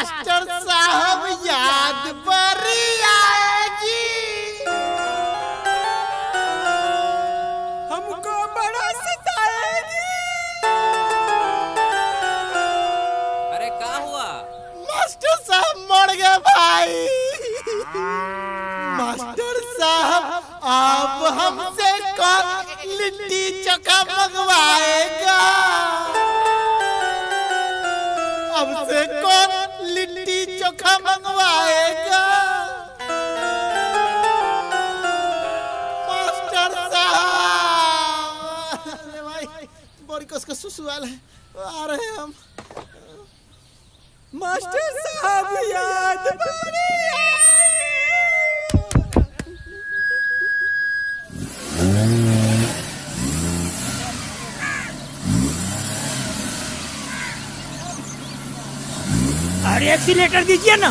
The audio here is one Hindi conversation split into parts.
मास्टर साहब याद बड़ी आएगी, हमको बड़ा सताएगी। अरे क्या हुआ? मास्टर साहब मर गए भाई। मास्टर साहब आप हमसे कौन लिट्टी चोखा मंगवाएगा? हमसे कौन लिट्टी चोखा मंगवाएगा? मास्टर साहब अरे भाई बड़ी कस का सुसुआल है, आ रहे हैं हम। मास्टर साहब याद बड़ी अरे एक्सीलेटर दीजिए ना।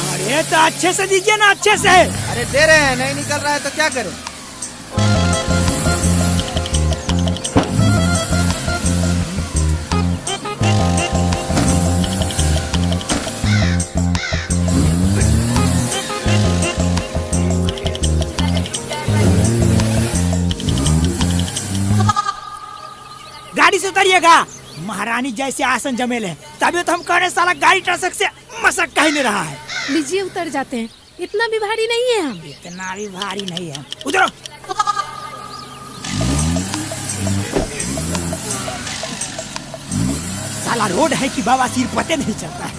अरे तो अच्छे से दीजिए ना, अच्छे से। अरे दे रहे हैं, नहीं निकल रहा है तो क्या करें? गाड़ी से उतरिएगा। महारानी जैसे आसन जमेल है, तभी तो हम कह रहे साला गाड़ी ट्रक से मसक कह नहीं रहा है। लीजिए उतर जाते हैं, इतना भी भारी नहीं है हम। इतना भी भारी नहीं है, उतरो। साला रोड है कि बाबा सिर पते नहीं चलता है।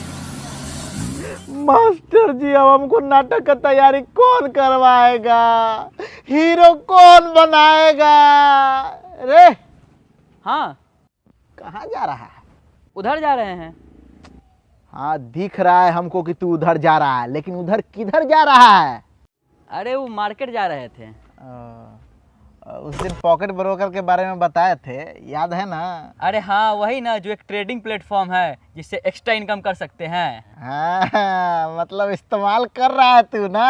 मास्टर जी अब हमको नाटक का तैयारी कौन करवाएगा? हीरो कौन बनाएगा? रे हाँ, कहाँ जा रहा है? उधर जा रहे हैं। हाँ दिख रहा है हमको कि तू उधर जा रहा है, लेकिन उधर किधर जा रहा है? अरे वो मार्केट जा रहे थे। उस दिन पॉकेट ब्रोकर के बारे में बताए थे, याद है ना? अरे हाँ, वही ना, जो एक ट्रेडिंग प्लेटफॉर्म है जिससे एक्स्ट्रा इनकम कर सकते हैं। हाँ मतलब इस्तेमाल कर रहा है तू ना?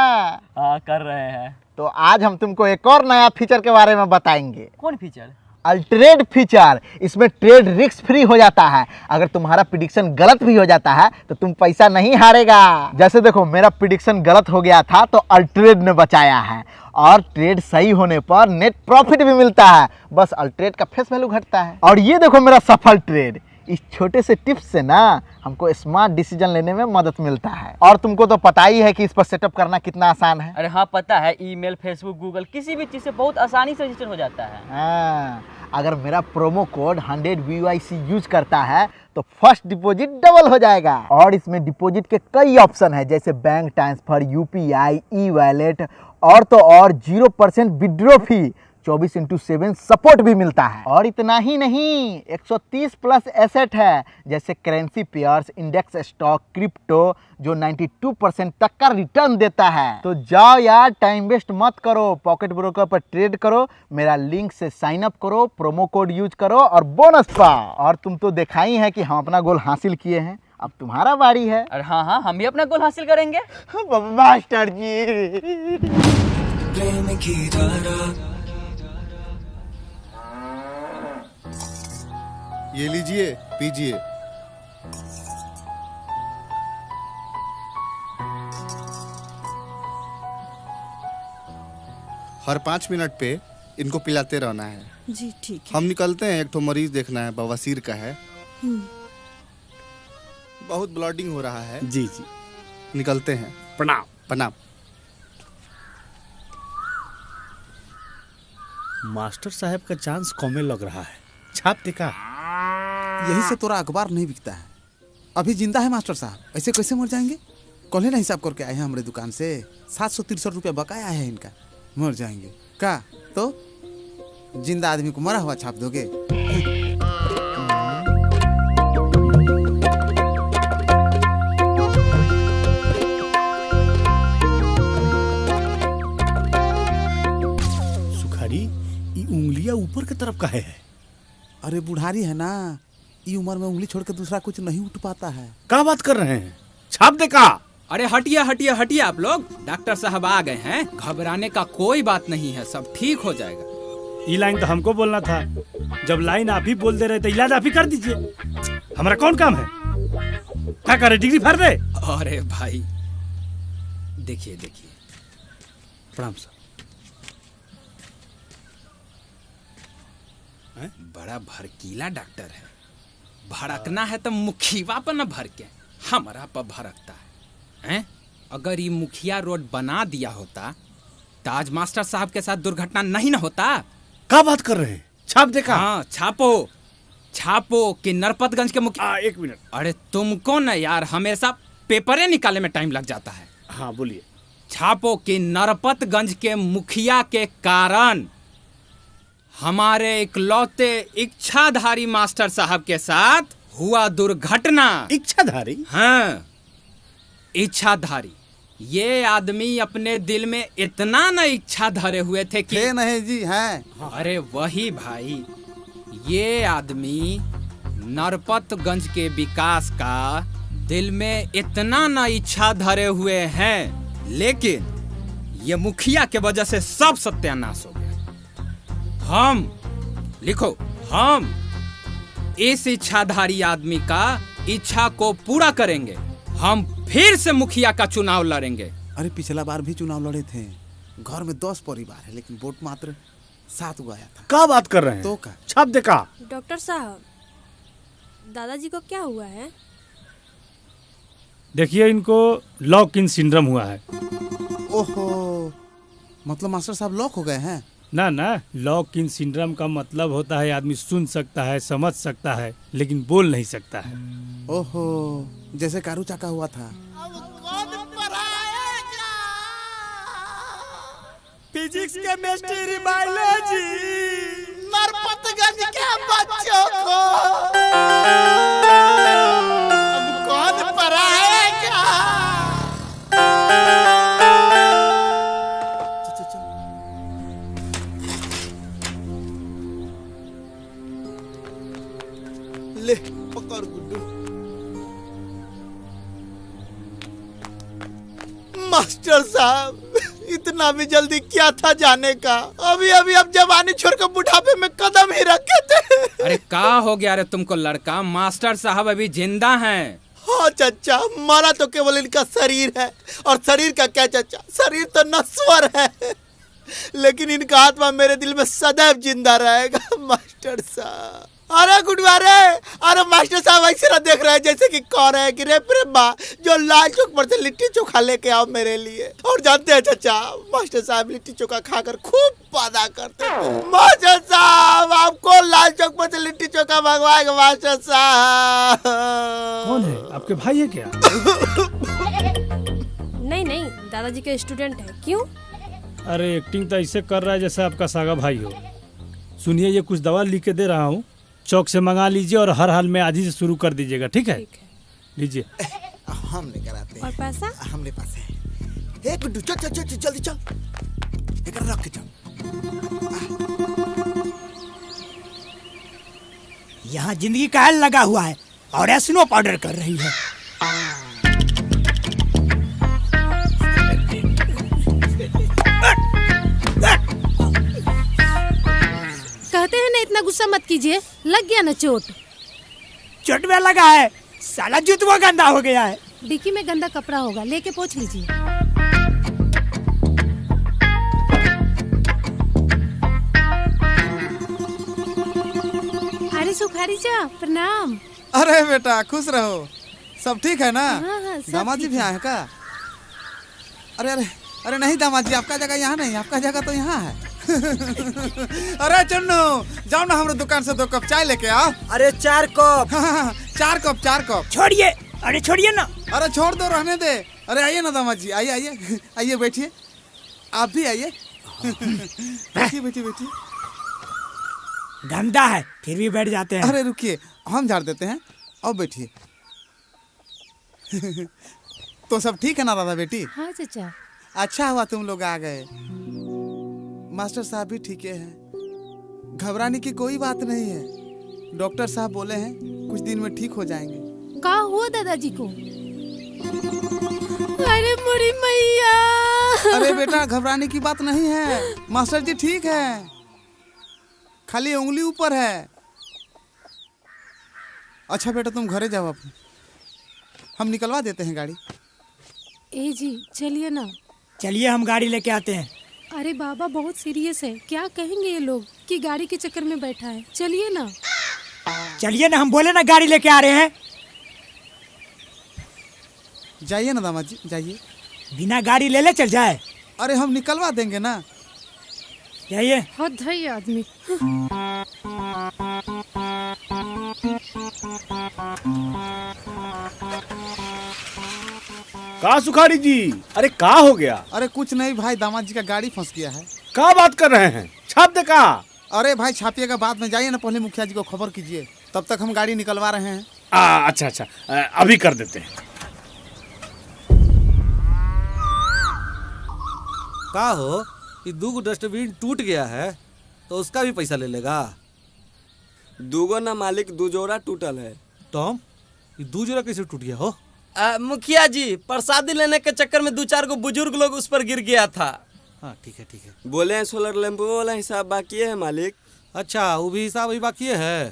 हाँ कर रहे हैं। तो आज हम तुमको एक और नया फीचर के बारे में बताएंगे। कौन फीचर? अल्ट्रेड फीचर। इसमें ट्रेड रिस्क फ्री हो जाता है। अगर तुम्हारा प्रिडिक्शन गलत भी हो जाता है तो तुम पैसा नहीं हारेगा। जैसे देखो मेरा प्रिडिक्शन गलत हो गया था तो अल्ट्रेड ने बचाया है, और ट्रेड सही होने पर नेट प्रॉफिट भी मिलता है। बस अल्ट्रेड का फेस वैल्यू घटता है। और ये देखो मेरा सफल ट्रेड। इस छोटे से टिप्स से ना हमको स्मार्ट डिसीजन लेने में मदद मिलता है। और तुमको तो पता ही है कि इस पर सेटअप करना कितना आसान है। अरे हाँ पता है, ईमेल, फेसबुक, गूगल, किसी भी चीज़ से बहुत आसानी से रजिस्टर हो जाता है। हाँ, अगर मेरा प्रोमो कोड 100 VYC यूज करता है तो फर्स्ट डिपॉजिट डबल हो जाएगा। और इसमें डिपॉजिट के कई ऑप्शन है, जैसे बैंक ट्रांसफर, UPI, ई वैलेट और तो और 0% विड्रॉ फी, 24/7 सपोर्ट भी मिलता है। और इतना ही नहीं, 130 प्लस एसेट है, जैसे currency pairs, index stock, crypto, जो 92% तक का रिटर्न देता है। तो जाओ यार, टाइम वेस्ट मत करो, पॉकेट ब्रोकर पर ट्रेड करो, मेरा लिंक से साइन अप करो, प्रोमो कोड यूज करो और बोनस पाओ। और तुम तो देखा ही है कि हम अपना गोल हासिल किए हैं, अब तुम्हारा बारी है। अरे हाँ हाँ, हम भी अपना गोल हासिल करेंगे। मास्टर जी प्रेम की धारा। ये लीजिए, पीजिए। हर 5 मिनट पे इनको पिलाते रहना है। जी ठीक है। हम निकलते हैं, एक तो मरीज देखना है, बवासीर का है। बहुत ब्लडिंग हो रहा है। जी जी, निकलते हैं। प्रणाम। प्रणाम। मास्टर साहब का चांस कमे लग रहा है। छाप देखा? यही से तोरा अखबार नहीं बिकता है। अभी जिंदा है मास्टर साहब, ऐसे कैसे मर जाएंगे? कल ना हिसाब करके आए हैं हमारे दुकान से, 763 रुपया बकाया है इनका। मर जाएंगे का? तो जिंदा आदमी को मरा हुआ छाप दोगे? सुखारी, ये उंगलियां ऊपर की तरफ काहे है? अरे बुढ़ारी है ना, ये उम्र में उंगली छोड़ के दूसरा कुछ नहीं उठ पाता है। क्या बात कर रहे हैं? छाप देखा? अरे हटिए हटिए हटिए, आप लोग, डॉक्टर साहब आ गए हैं। घबराने का कोई बात नहीं है, सब ठीक हो जाएगा। ये लाइन तो हमको बोलना था। जब लाइन आप ही बोल दे रहे थे, इलाज आप ही कर दीजिए। हमारा कौन काम है? क्या करे, डिग्री फाड़ दे? अरे भाई देखिए देखिए, प्रणाम सर। बड़ा भड़कीला डॉक्टर है। भड़कना है तो मुखिया पर न भड़के, हमारा पर भड़कता है। अगर ये मुखिया रोड बना दिया होता तो आज मास्टर साहब के साथ दुर्घटना नहीं ना होता। क्या बात कर रहे हैं? छाप देखा? हाँ छापो छापो कि नरपतगंज के मुखिया। एक मिनट। अरे तुमको न यार हमेशा पेपरे निकालने में टाइम लग जाता है। हाँ बोलिए। छापो कि नरपतगंज के मुखिया के कारण हमारे इकलौते इच्छाधारी मास्टर साहब के साथ हुआ दुर्घटना। इच्छाधारी? हाँ इच्छाधारी। ये आदमी अपने दिल में इतना न इच्छा धरे हुए थे कि नहीं जी हैं। अरे वही भाई, ये आदमी नरपतगंज के विकास का दिल में इतना न इच्छा धरे हुए हैं, लेकिन ये मुखिया के वजह से सब सत्यानाश हो गया। हम लिखो, हम इस इच्छाधारी आदमी का इच्छा को पूरा करेंगे। हम फिर से मुखिया का चुनाव लड़ेंगे। अरे पिछला बार भी चुनाव लड़े थे। घर में 10 परिवार है लेकिन वोट मात्र 7 को आया था। क्या बात कर रहे हैं? तो का छाप देखा? डॉक्टर साहब, दादाजी को क्या हुआ है? देखिए, इनको लॉक इन सिंड्रोम हुआ है। ओहो, मतलब मास्टर साहब लॉक हो गए हैं? ना ना, लॉक इन सिंड्रोम का मतलब होता है आदमी सुन सकता है, समझ सकता है, लेकिन बोल नहीं सकता है। ओहो, जैसे कारू चाका हुआ था। फिजिक्स, केमिस्ट्री, बायोलॉजी, नरपतगंज के बच्चों को अब कौन पढ़ाएगा? ले पकड़ गुड्डू। मास्टर साहब, इतना भी जल्दी क्या था जाने का? अभी अभी अब जवानी छोड़कर बुढ़ापे में कदम ही रखे थे। अरे का हो गया रे तुमको लड़का? मास्टर साहब अभी जिंदा हैं। हाँ चचा, मरा तो केवल इनका शरीर है, और शरीर का क्या चचा, शरीर तो नश्वर है, लेकिन इनका आत्मा मेरे दिल में सदैव जिंदा रहेगा। मास्टर साहब, अरे गुडवारे, अरे मास्टर साहब ऐसे ना देख रहे हैं जैसे कि कह रहे हैं कि रे प्रेमा जो लाल चौक पर से लिट्टी चोखा लेके आओ मेरे लिए। और जानते हैं चचा, मास्टर साहब लिट्टी चोखा खाकर खूब वादा करते थे। मास्टर साहब, आपको लाल चौक पर से लिट्टी चोखा मंगवाएगा मास्टर साहब। कौन है? आपके भाई है क्या? नहीं नहीं, दादाजी के स्टूडेंट है। क्यों? अरे एक्टिंग तो ऐसे कर रहा है जैसे आपका सागा भाई हो। सुनिए, ये कुछ दवा लिख के दे रहा हूँ, चौक से मंगा लीजिए और हर हाल में आज ही से शुरू कर दीजिएगा। ठीक है? लीजिए। हम लेकर आते हैं। और पैसा? हमने पास है। एक गुड्डू, चल चल चल जल्दी चल, एक रख के चल। यहाँ जिंदगी का हल लगा हुआ है और एस्नो पाउडर कर रही है। कहते हैं ना इतना गुस्सा मत कीजिए, लग गया ना चोट। चोट में लगा है, साला जूतवा गंदा हो गया है। डिक्की में गंदा कपड़ा होगा, लेके पोंछ लीजिए। अरे सुखारी जा, प्रणाम। अरे बेटा खुश रहो, सब ठीक है ना? हाँ, हाँ, सब दामाद जी ठीक भी है। आए हैं का? अरे अरे अरे नहीं दामाद जी, आपका जगह यहाँ नहीं, आपका जगह तो यहाँ है। अरे चन्नू, जाओ ना हमारे दुकान से 2 कप चाय लेके आओ। अरे 4 कप। 4 कप। छोड़िए, अरे छोड़िए ना। अरे छोड़ दो, रहने दे। अरे आइए ना दामाद जी, आइए आइए आइए, बैठिए। आप भी आइए। बैठिए बैठिए बैठिए। गंदा है फिर भी बैठ जाते हैं। अरे रुकिए, हम झाड़ देते हैं, अब बैठिए। तो सब ठीक है ना दादा बेटी? हाँ चाचा। अच्छा हुआ तुम लोग आ गए। मास्टर साहब भी ठीक है, घबराने की कोई बात नहीं है। डॉक्टर साहब बोले हैं कुछ दिन में ठीक हो जाएंगे। का हुआ दादाजी को? अरे मुड़ी मैया। अरे बेटा, घबराने की बात नहीं है, मास्टर जी ठीक है। खाली उंगली ऊपर है। अच्छा बेटा तुम घरे जाओ अपने, हम निकलवा देते हैं गाड़ी। ए जी चलिए ना। चलिए हम गाड़ी लेके आते हैं। अरे बाबा बहुत सीरियस है, क्या कहेंगे ये लोग कि गाड़ी के चक्कर में बैठा है। चलिए ना। चलिए ना, हम बोले ना गाड़ी लेके आ रहे हैं। जाइए ना दामाद जी, जाइए। बिना गाड़ी ले चल जाए। अरे हम निकलवा देंगे ना। जाइए। हद है ये आदमी। का सुखारी जी, अरे का हो गया? अरे कुछ नहीं भाई, दामाद जी का गाड़ी फंस गया है। का बात कर रहे हैं? छाप दे का? अरे भाई छापिएगा बाद में, जाइए ना पहले मुखिया जी को खबर कीजिए, तब तक हम गाड़ी निकलवा रहे हैं। अच्छा अच्छा, अभी कर देते हैं। का हो, ये 2 डस्टबिन टूट गया है तो उसका भी पैसा ले लेगा? 2 ना मालिक, 2 जोड़ा टूटल है। टॉम, ये 2 जोड़ा कैसे टूट गया हो? मुखिया जी, प्रसादी लेने के चक्कर में 2-4 को बुजुर्ग लोग उस पर गिर गया था। हाँ ठीक है ठीक है। बोले हैं सोलर लैंप वाला हिसाब बाकी है मालिक। अच्छा, वो भी हिसाब अभी बाकी है।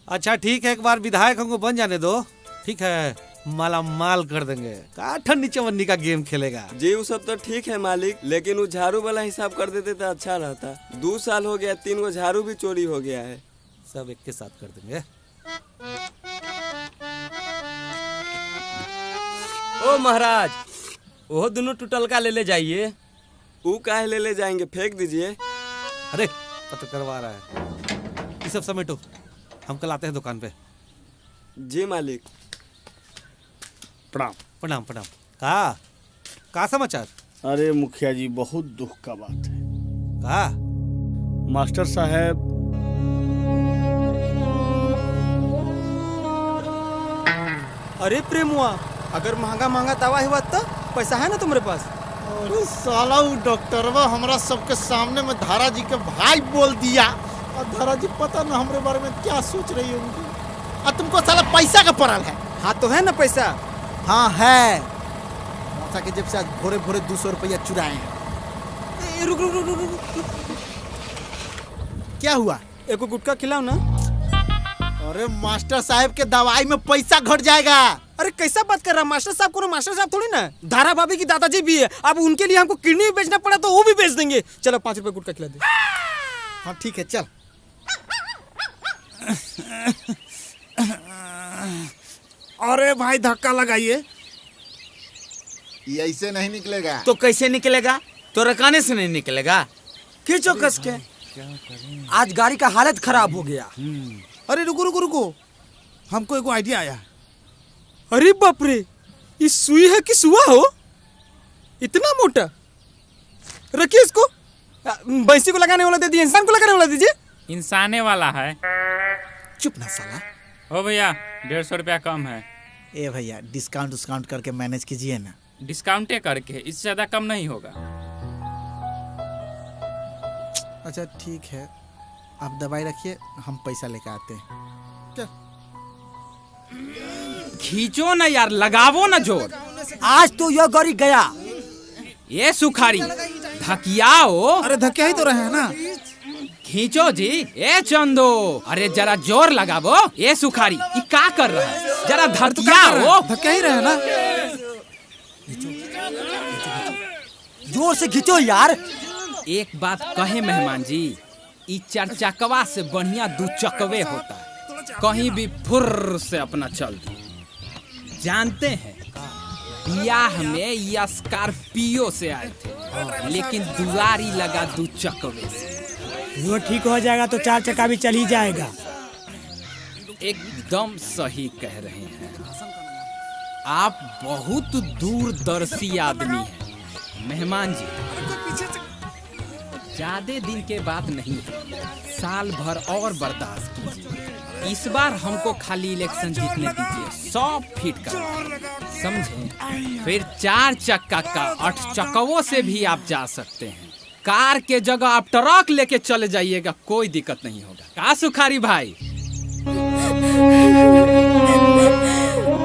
अच्छा ठीक है, एक बार विधायक हमको बन जाने दो, ठीक है, माला माल कर देंगे। का ठंडी चवन्नी का गेम खेलेगा जी? वो सब तो ठीक है मालिक, लेकिन वो झाड़ू वाला हिसाब कर देते तो अच्छा रहता। 2 साल हो गया, 3 गो झाड़ू भी चोरी हो गया है। सब एक के साथ कर देंगे। ओ महाराज, वो दोनों टूटल का ले जाइए। वो काहे ले जाएंगे, फेंक दीजिए। अरे पता करवा रहा है, ये सब समेटो, हम कल आते हैं दुकान पे। जी मालिक। प्रणाम। प्रणाम प्रणाम। का समाचार? अरे मुखिया जी, बहुत दुख का बात है। का? मास्टर साहब, अरे प्रेमुआ, अगर महंगा महंगा दवा हुआ तो पैसा है ना तुम्हारे पास? अरे साला वो डॉक्टरवा हमरा सबके सामने में धारा जी के भाई बोल दिया, और धारा जी पता ना हमरे बारे में क्या सोच रही होंगी। और तुमको साला पैसा का पड़ल है। हाँ तो है ना पैसा। हाँ है, मौसा के जेब से आज भोरे भोरे 200 रुपया चुराए हैं। रुक रुक रुक रुक रुक। क्या हुआ? एक गुटखा खिलाओ ना। अरे मास्टर साहब के दवाई में पैसा घट जाएगा। अरे कैसा बात कर रहा, मास्टर साहब को मास्टर साहब थोड़ी ना, धारा भाभी की दादाजी भी है। अब उनके लिए हमको किडनी भी बेचना पड़ा तो वो भी बेच देंगे। चलो 5 रुपए गुटखा खिला दे। हाँ ठीक है, चल। अरे भाई धक्का लगाइए। ये ऐसे नहीं निकलेगा। तो कैसे निकलेगा? तो रकाने से नहीं निकलेगा। खींचो कस के। आज गाड़ी का हालत खराब हो गया। अरे रुको रुको रुको, हमको एक आइडिया आया। अरे बाप रे, ये सुई है कि सुआ हो? इतना मोटा। रखिए इसको। भैंसी को लगाने वाला दे दिए, इंसान को लगाने वाला दीजिए। इंसाने वाला है। चुप ना साला। ओ भैया, 150 रुपया कम है। ए भैया, डिस्काउंट करके मैनेज कीजिए ना। डिस्काउंटे करके, इससे ज्यादा कम नहीं होगा। अच्छा ठीक है, आप दवाई रखिए, हम पैसा लेकर आते हैं। खींचो ना यार, लगावो ना जोर। आज तो यह गाड़ी गया। ये सुखारी धकियाओ। अरे धक्का ही तो रहे हैं ना। खींचो जी। ए चंदो, अरे जरा जोर लगावो। ये सुखारी ये क्या कर रहा है, जरा धकियाओ। धक्का ही रहे हैं ना। जोर से खींचो यार। एक बात कहे मेहमान जी, ई 4 चकवा से बढ़िया 2 चकवे होता है। कहीं भी फुर्र से अपना चल दो। जानते हैं, ब्याह में ये स्कॉर्पियो से आए थे, लेकिन दुआरी लगा 2 चकवे से। वो ठीक हो जाएगा तो 4 चक्का भी चल ही जाएगा। एकदम सही कह रहे हैं आप, बहुत दूरदर्शी आदमी हैं मेहमान जी। ज्यादा दिन के बाद नहीं, साल भर और बर्दाश्त कीजिए। इस बार हमको खाली इलेक्शन जीतने दीजिए, 100 फीट का, समझे? फिर 4 चक्का का 8 चक्कों से भी आप जा सकते हैं। कार के जगह आप ट्रक लेके चले जाइएगा, कोई दिक्कत नहीं होगा। का सुखारी भाई?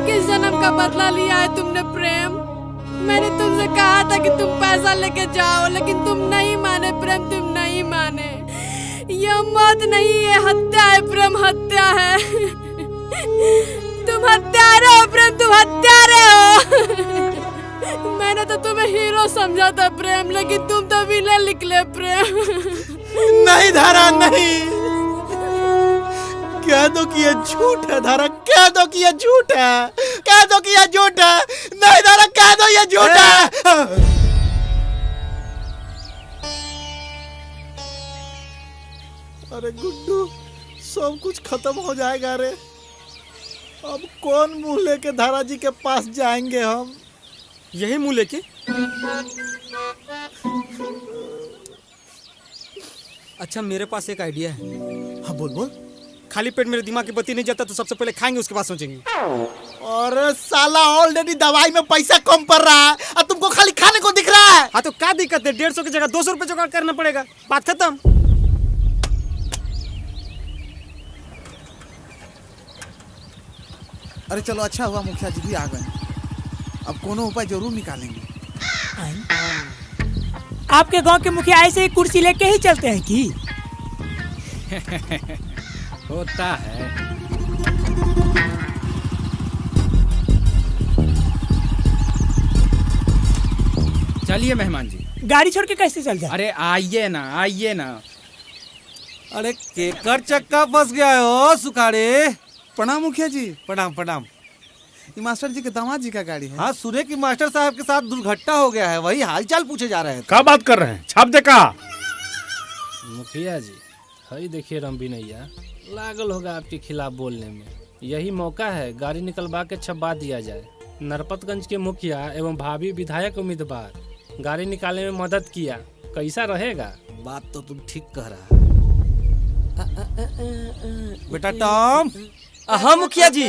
किस जन्म का बदला लिया है तुमने प्रेम? मैंने तुमसे कहा था कि तुम पैसा लेके जाओ, लेकिन तुम नहीं माने प्रेम, तुम नहीं माने। ये मौत नहीं, ये हत्या है प्रेम, हत्या है। तुम हत्यारे हो प्रेम, तुम हत्यारे हो। मैंने तो तुम्हें हीरो समझा था प्रेम, लेकिन तुम तो विलेन निकले प्रेम। नहीं धारा नहीं, कह दो कि ये झूठ है धारा, कह दो कि ये झूठ है, कह दो कि ये झूठ है। नहीं धारा, कह दो ये झूठ है। अरे गुड्डू, सब कुछ खत्म हो जाएगा रे। अब कौन मुंह लेके धारा जी के पास जाएंगे हम? यही मुंह लेके। अच्छा, मेरे पास एक आइडिया है। हाँ बोल बोल। खाली पेट मेरे दिमाग की बत्ती नहीं जलता तो सबसे पहले खाएंगे, उसके बाद सोचेंगे। और साला ऑलरेडी दवाई में पैसा कम पड़ रहा है और तुमको खाली खाने को दिख रहा है। हाँ तो क्या दिक्कत है, 150 की जगह 200 रुपए जुगाड़ करना पड़ेगा, बात खत्म। अरे चलो, अच्छा हुआ मुखिया जी भी आ गए। अब कोनो उपाय जरूर निकालेंगे। आपके गांव के मुखिया ऐसे ही कुर्सी लेके ही चलते हैं कि? होता है। चलिए मेहमान जी। गाड़ी छोड़ के कैसे चल जाए? अरे आइए ना, आइए ना। अरे केकर चक्का फंस गया हो सुखाड़े। प्रणाम मुखिया जी। प्रणाम प्रणाम। ये मास्टर जी के दामाद जी का गाड़ी है। हाँ, सुने कि मास्टर साहब के साथ दुर्घटना हो गया है, वही हालचाल पूछे जा रहे हैं। क्या बात कर रहे हैं? छाप दे का? मुखिया जी, हई देखिए रंबी नैया लागल होगा आपके खिलाफ बोलने में। यही मौका है, गाड़ी निकलवा के छपवा दिया जाए। नरपतगंज के मुखिया एवं भावी विधायक उम्मीदवार गाड़ी निकालने में मदद किया, कैसा रहेगा? बात तो तुम ठीक कह रहा है। बेटा टॉम। हाँ मुखिया जी।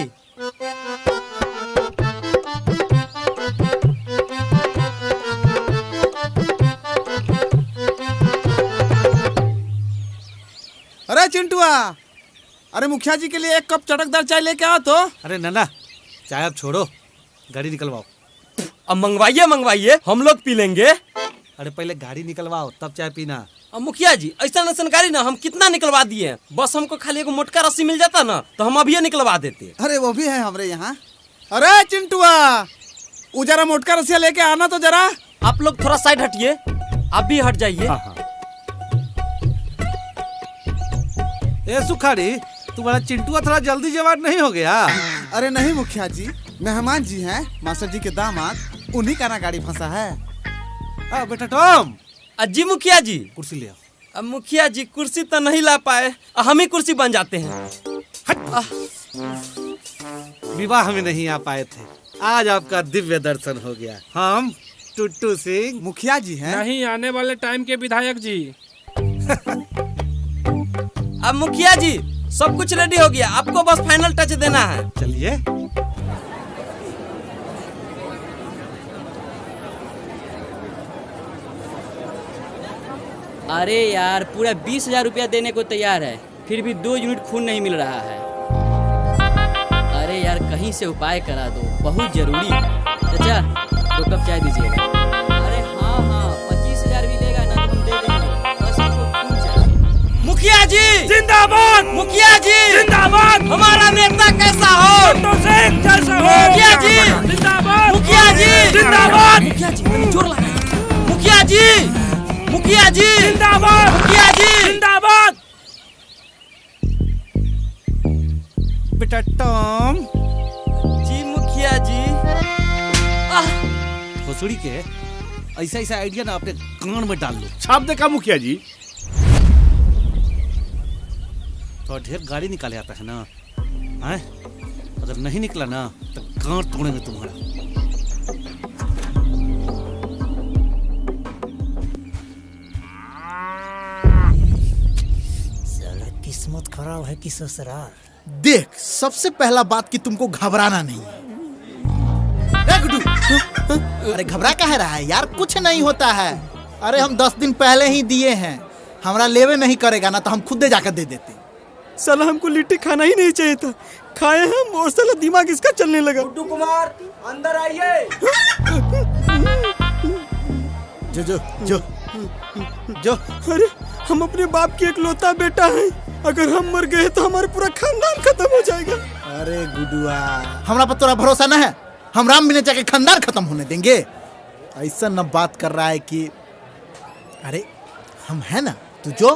अरे चिंटुआ, अरे मुखिया जी के लिए एक कप चटकदार चाय लेके आओ तो। अरे नन्ना, चाय अब छोड़ो, गाड़ी निकलवाओ। अब मंगवाइए मंगवाइए, हम लोग पी लेंगे। अरे पहले गाड़ी निकलवाओ तब चाय पीना। अब मुखिया जी, ऐसा नसन गाड़ी ना हम कितना निकलवा दिए हैं। बस हमको खाली एक मोटका रस्सी मिल जाता ना तो हम अभी निकलवा देते। अरे वो भी है हमारे यहाँ। अरे चिंटुआ, वो जरा मोटका रस्सिया लेके आना तो जरा। आप लोग थोड़ा साइड हटिए, आप भी हट जाइए। ए सुखाड़ी, तुम्हारा चिंटुआ थोड़ा जल्दी जवान नहीं हो गया? अरे नहीं मुखिया जी, मेहमान जी हैं, मास्टर जी के दामाद, उन्हीं का ना गाड़ी फंसा है। बेटा टॉम। जी मुखिया जी। कुर्सी ले आओ। अब मुखिया जी कुर्सी तो नहीं ला पाए, हम ही कुर्सी बन जाते हैं। विवाह में नहीं आ पाए थे, आज आपका दिव्य दर्शन हो गया। हम टुट्टू सिंह मुखिया जी हैं। नहीं, आने वाले टाइम के विधायक जी। अब मुखिया जी सब कुछ रेडी हो गया, आपको बस फाइनल टच देना है। चलिए। अरे यार, पूरा 20,000 रुपया देने को तैयार है, फिर भी 2 यूनिट खून नहीं मिल रहा है। अरे यार, कहीं से उपाय करा दो, बहुत जरूरी है। चाचा, 2 कप चाय दीजिएगा। अरे हाँ हाँ, 25,000 भी लेगा ना तो हम दे देंगे, बस हमको खून चाहिए। मुखिया जी जिंदाबाद, मुखिया जी जिंदाबाद। हमारा नेता कैसा हो? जैसा हो। मुखिया जी जिंदाबाद, मुखिया जी जिंदाबाद। मुखिया जी जोर लगाइए। मुखिया जी, मुखिया जी जिंदाबाद, मुखिया जी जिंदाबाद। बेटा टॉम। जी मुखिया जी। भोसड़ी के ऐसा ऐसा आइडिया ना अपने कान में डाल लो। छाप दे का मुखिया जी? तो ढेर गाड़ी निकाले आता है ना, हैं? अगर नहीं निकला ना तो कान तोड़ेंगे तुम्हारा। किस्मत खराब है कि ससुराल। देख, सबसे पहला बात कि तुमको घबराना नहीं है। अरे घबरा काहे रहा है यार, कुछ नहीं होता है। अरे हम 10 दिन पहले ही दिए हैं, हमारा लेवे नहीं करेगा ना तो हम खुद जाकर दे देते। साला हमको लिट्टी खाना ही नहीं चाहिए था, खाए हम और साला दिमाग इसका चलने लगा। गुड्डू कुमार अंदर आइए। जो जो जो जो। अरे हम अपने बाप के इकलौता बेटा हैं। अगर हम मर गए तो हमारा पूरा खानदान खत्म हो जाएगा। अरे गुडुआ, हमरा पर तोरा भरोसा न है? हम राम बिना जाके खानदान खत्म होने देंगे? ऐसा न बात कर रहा है कि अरे हम है ना, तू जो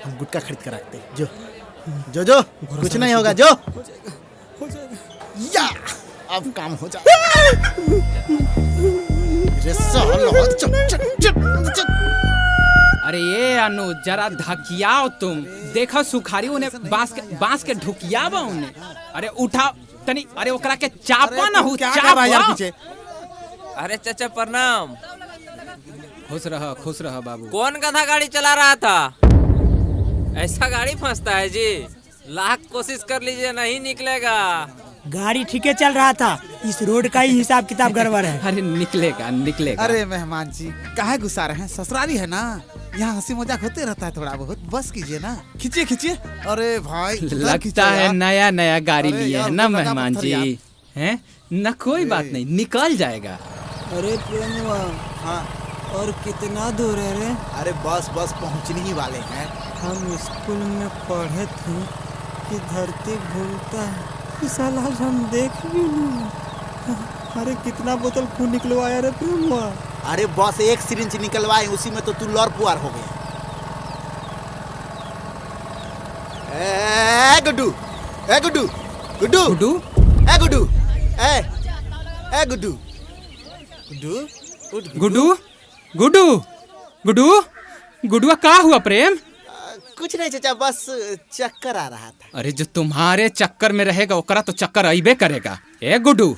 हम गुटखा खरीद कर रखते हैं। जो जो कुछ नहीं होगा, जो या अब काम हो अरे ये अनु जरा धकियाओ तुम। देखो सुखारी उन्हें बांस के ढुकियावा उन्हें। अरे उठाओ तनी, अरे ओकरा के चापा ना हो, चापा। पीछे। अरे चाचा प्रणाम। खुश रह बाबू। कौन गधा गाड़ी चला रहा था? ऐसा गाड़ी फंसता है जी? लाख कोशिश कर लीजिए, नहीं निकलेगा। गाड़ी ठीक है चल रहा था, इस रोड का ही हिसाब किताब गड़बड़ है। अरे निकलेगा। अरे मेहमान जी काहे गुस्सा रहे हैं? ससुराली है ना, यहाँ हंसी मजाक होते रहता है थोड़ा बहुत, बस कीजिए ना। खींचिए। अरे भाई लगता है नया गाड़ी लिए है ना मेहमान जी, हैं ना? कोई बात नहीं, निकल जाएगा। अरे प्रेमवा, हाँ और कितना दूर है रे? अरे बस पहुँचने ही वाले हैं। हम स्कूल में पढ़े थे कि धरती घूमता है, साला आज हम देख भी नहीं। अरे कितना बोतल खून निकलवाया रे प्रेमवा? अरे बस एक सिरिंज निकलवाए, उसी में तो तू लौर पुआर हो गया। गुड्डू गुडुआ का हुआ प्रेम? कुछ नहीं चाचा, बस चक्कर आ रहा था। अरे जो तुम्हारे चक्कर में रहेगा ओकरा तो चक्कर आइबे करेगा। ए गुडू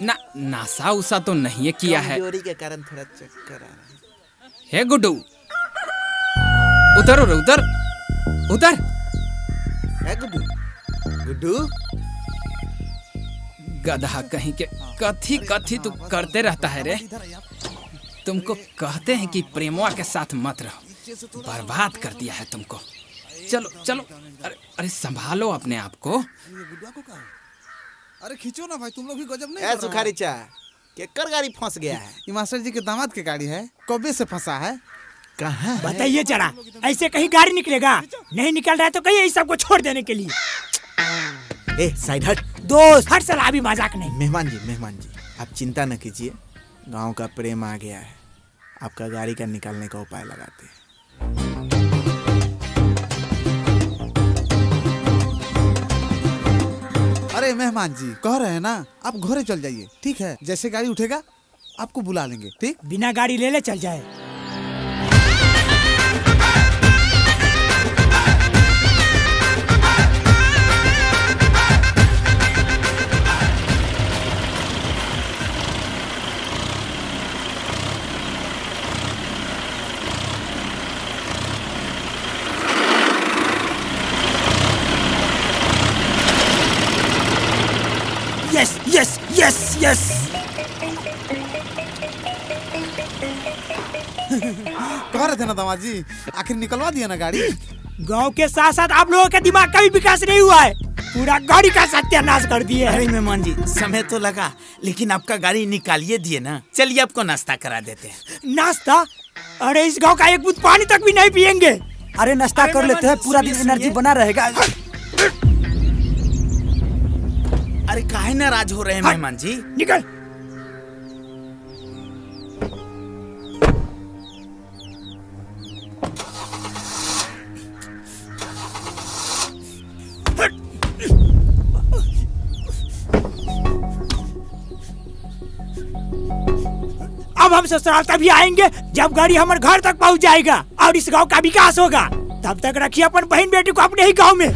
ना, नासा उसा तो नहीं किया है? कमजोरी के कारण थोड़ा चक्कर आ रहा है। हे गुड्डू, उधर। है गुड्डू गधा कहीं के कथी तू करते रहता है रे? तुमको कहते हैं कि प्रेमवा के साथ मत रहो, बर्बाद कर दिया है तुमको। चलो अरे संभालो अपने आप को। अरे खींचो ना भाई, तुम लोग भी गजब नहीं। सुखारी चा केकर गाड़ी फंस गया है? ये मास्टर जी के दामाद की गाड़ी है, कब्बे से फंसा है। कहाँ बताइए जरा, ऐसे कहीं गाड़ी निकलेगा? नहीं निकल रहा है तो कहीं इस सबको छोड़ देने के लिए। ए साइड हट। दोस्त हर सलाह भी मजाक नहीं। मेहमान जी आप चिंता न कीजिए, गांव का प्रेम आ गया है, आपका गाड़ी का निकालने का उपाय लगाते हैं। अरे मेहमान जी कह रहे हैं ना, आप घरे चल जाइए, ठीक है? जैसे गाड़ी उठेगा आपको बुला लेंगे, ठीक? बिना गाड़ी ले चल जाए। यस। कह रहे थे ना दामाद जी, आखिर निकलवा दिया ना गाड़ी। गांव के साथ साथ आप लोगों के दिमाग का भी विकास नहीं हुआ है, पूरा गाड़ी का सत्यानाश कर दिए। अरे मेहमान जी समय तो लगा, लेकिन आपका गाड़ी निकालिए दिए ना। चलिए आपको नाश्ता करा देते हैं। नाश्ता? अरे इस गांव का एक बूंद पानी तक भी नहीं पियेंगे। अरे नाश्ता कर लेते हैं, पूरा दिन एनर्जी बना रहेगा। अरे काहे नाराज हो रहे हैं मेहमान जी? निकल। अब हम ससुराल तभी आएंगे जब गाड़ी हमारे घर तक पहुंच जाएगा और इस गांव का विकास होगा। तब तक रखिए अपन बहन बेटी को अपने ही गांव में।